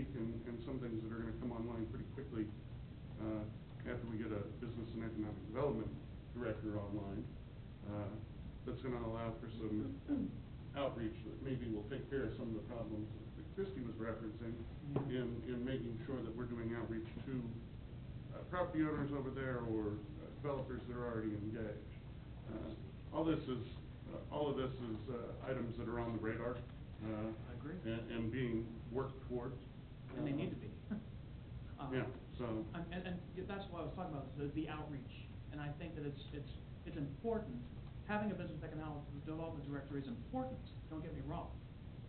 week, and some things that are going to come online pretty quickly after we get a business and economic development director online. That's going to allow for some outreach that maybe will take care of some of the problems that Christy was referencing in making sure that we're doing outreach to property owners over there or developers that are already engaged. All of this is items that are on the radar. I agree. And being worked towards. And they need to be. Yeah. So. And that's what I was talking about, the outreach. And I think that it's important. Having a business economic development director is important. Don't get me wrong.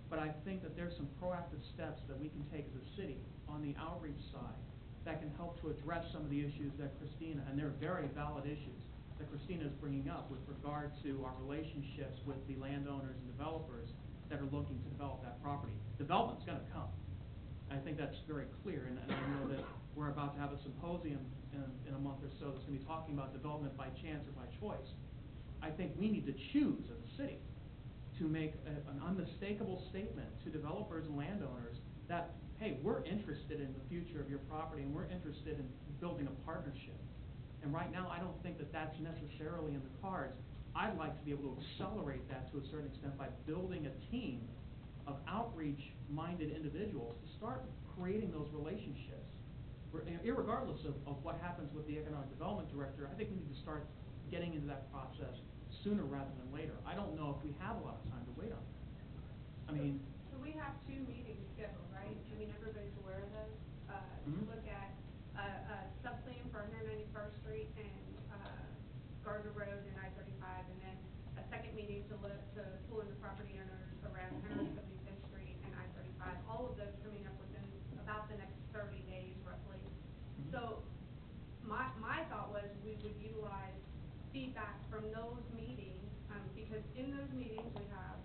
But I think that there's some proactive steps that we can take as a city on the outreach side that can help to address some of the issues that Christina, and they're very valid issues, that Christina is bringing up with regard to our relationships with the landowners and developers that are looking to develop that property. Development's going to come. I think that's very clear, and I know that we're about to have a symposium in a month or so that's going to be talking about development by chance or by choice. I think we need to choose as a city to make an unmistakable statement to developers and landowners that, hey, we're interested in the future of your property and we're interested in building a partnership. And right now, I don't think that that's necessarily in the cards. I'd like to be able to accelerate that to a certain extent by building a team of outreach-minded individuals to start creating those relationships. Irregardless of what happens with the economic development director, I think we need to start getting into that process sooner rather than later. I don't know if we have a lot of time to wait on that. I mean... So we have 2 meetings scheduled, right? I mean, everybody's aware of those. To look at a sub-plan for 191st Street and Gardner Road and I-35, and then a second meeting to pull in the property owners around 175th Street and I-35. All of those coming up within about the next 30 days, roughly. So my thought was we would utilize feedback from those meetings, because in those meetings we have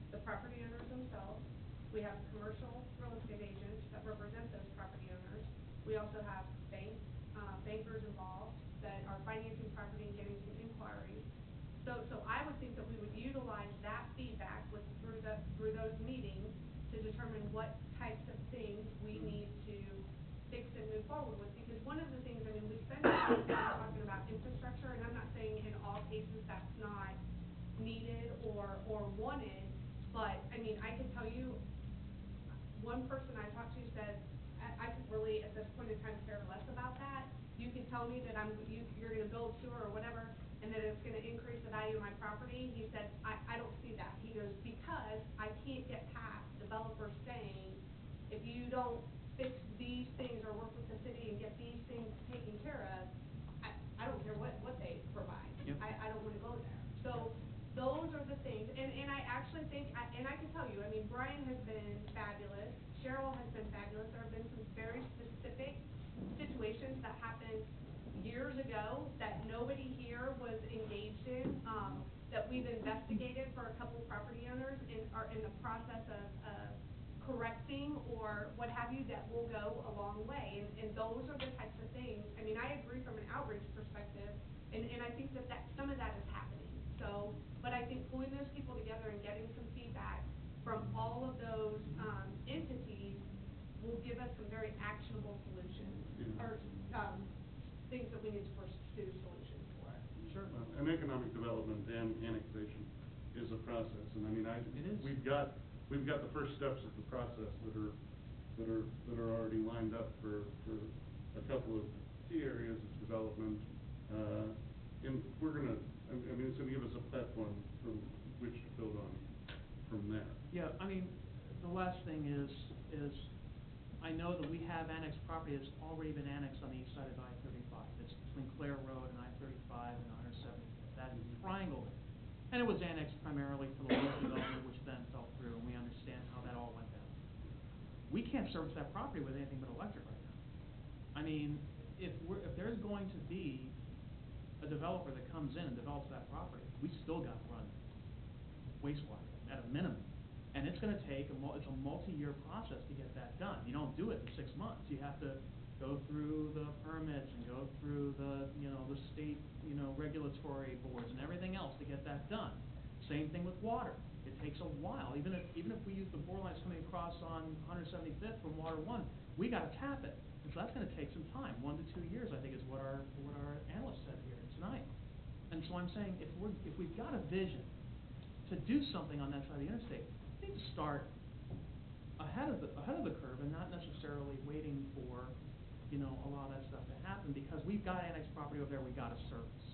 the property owners themselves, we have commercial real estate agents that represent those property owners, we also have bankers involved that are financing property and getting some inquiries. So I would think that we would utilize that feedback through those meetings to determine what types of things we need to fix and move forward with. Because one of the things, I mean, we spend a lot of time talking about infrastructure, and I'm not saying in all cases that's not needed or wanted, but I mean, I can tell you, one person I talked to said, I could really, at this point in time, care less about that. You can tell me that you're going to build sewer or whatever, and that it's going to increase the value of my property. He said, I don't see that. He goes, because I can't get past developers saying, if you don't fix these things or work with the city and get these things taken care of, I don't care what they provide. Yep. I don't want to go there. So those are the things, and I actually think, and I can tell you, I mean, Brian has been fabulous, Cheryl has been fabulous. There have been some very specific situations that happened years ago that nobody here was engaged in, that we've investigated for a couple property owners and are in the process of correcting or what have you, that will go a long way. And those are the types of things. I mean, I agree from an outreach perspective, and I think that some of that is happening. So, but I think pulling those people together and getting some feedback from all of those entities will give us some very actionable solutions or things that we need to pursue solutions for. Sure. And economic development and annexation is a process, and I mean, we've got the first steps of the process that are already lined up for a couple of key areas of development, and we're gonna. I mean, it's going to give us a platform from which to build on from there. Yeah, I mean, the last thing is I know that we have annexed property that's already been annexed on the east side of I-35. It's between Clare Road and I-35 and 175th. That triangle there. And it was annexed primarily for the local development, which then fell through, and we understand how that all went down. We can't service that property with anything but electric right now. I mean, if there's going to be a developer that comes in and develops that property, we still got to run wastewater at a minimum. And it's going to take it's a multi-year process to get that done. You don't do it in 6 months. You have to go through the permits and go through the state regulatory boards and everything else to get that done. Same thing with water. It takes a while, even if we use the bore lines coming across on 175th from Water One, we gotta tap it, and so that's gonna take some time, 1 to 2 years, I think is what our analyst said here tonight. And so I'm saying, if we've got a vision to do something on that side of the interstate, we need to start ahead of the curve and not necessarily waiting for, a lot of that stuff to happen, because we've got annexed property over there we gotta service.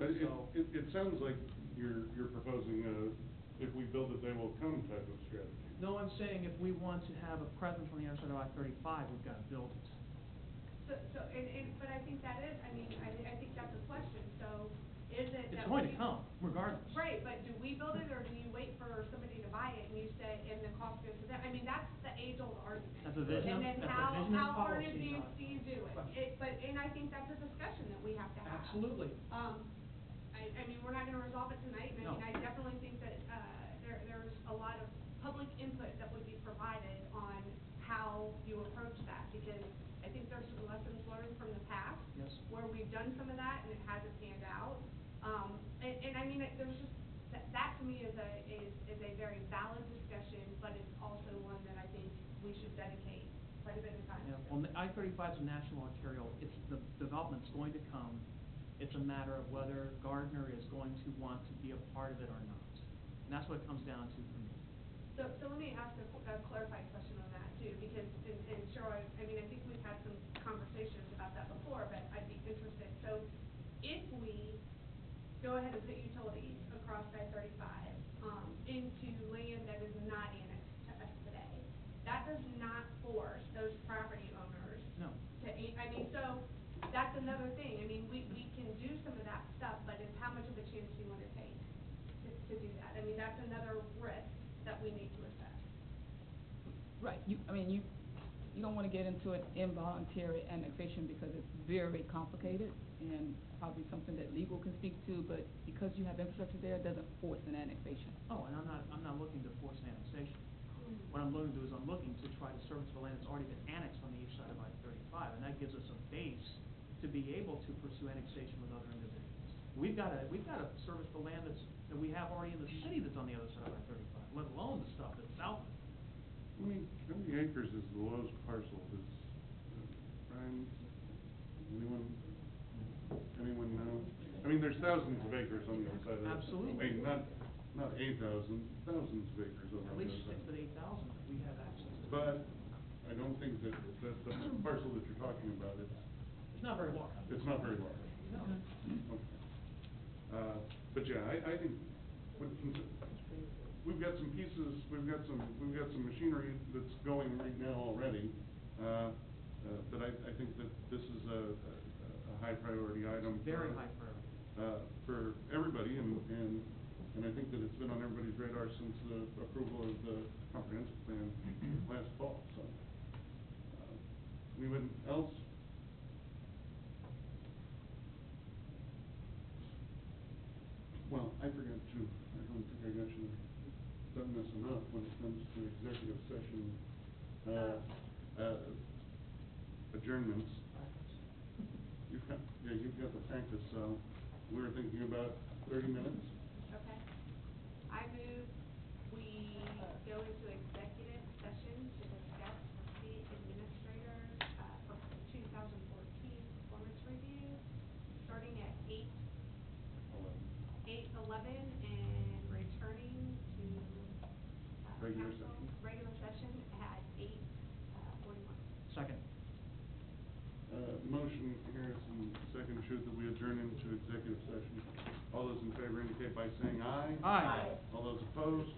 But So- it sounds like you're proposing if we build it, they will come type of strategy. No, I'm saying if we want to have a presence on the other side of I-35, we've gotta build it. But I think that is, I think that's a question, so is it that It's going to we- come, regardless. Right, but do we build it, or do you wait for somebody to buy it and you say, and the cost goes to them? I mean, that's the age-old argument. That's a vision of- And then that's a vision of how hard policy, do not you do it? question. And I think that's a discussion that we have to have. Absolutely. I mean, we're not gonna resolve it tonight, and No. I definitely think that, there's a lot of public input that would be provided on how you approach that, because I think there's some lessons learned from the past. Yes. Where we've done some of that and it hasn't panned out. And I mean, there's just, that to me is a very valid discussion, but it's also one that I think we should dedicate quite a bit of time Yeah, to. well, I-35 is a national arterial, the development's going to come, it's a matter of whether Gardner is going to want to be a part of it or not. And that's what it comes down to for me. So let me ask a clarified question on that too, because, and Cheryl, I mean, I think we've had some conversations about that before, but I'd be interested. So if we go ahead and put utilities across I-35, into land that is not annexed to us today, that does not force those property owners. No. I mean, so that's another thing. I mean, we can do some of that stuff, but it's how much of a chance do you wanna take to do that? I mean, that's another risk that we need to assess. Right, you don't wanna get into an involuntary annexation because it's very complicated and probably something that legal can speak to, but because you have infrastructure there, it doesn't force an annexation. Oh, and I'm not looking to force an annexation. What I'm looking to do is I'm looking to try to service the land that's already been annexed on the east side of I-35, and that gives us a base to be able to pursue annexation with other individuals. We've gotta service the land that we have already in the city that's on the other side of I-35, let alone the stuff that's south of it. How many acres is the lowest parcel? Brian, anyone know? I mean, there's thousands of acres on the other side of that. Absolutely. I mean, not 8,000, thousands of acres on the At other least 6,000 side. to 8,000 that we have access to. But I don't think that the parcel that you're talking about, It's not very large. it's not very large. No. Okay. But yeah, I think, we've got some pieces, we've got some machinery that's going right now already, but I think that this is a high priority item. Very high priority. For everybody, and I think that it's been on everybody's radar since the approval of the comprehensive plan last fall, so. Anyone else? Well, I forgot to, I don't think I got you done this enough when it comes to executive session, adjournments. You've got the practice, so we were thinking about 30 minutes. Okay. I move we go into executive session to discuss the city administrator's, 2014 performance review, starting at 8:11 and returning to, Regular council, session. regular session at 8:41. Second. Motion, Harrison, second, shoot that we adjourn into executive session. All those in favor indicate by saying aye. Aye. All those opposed?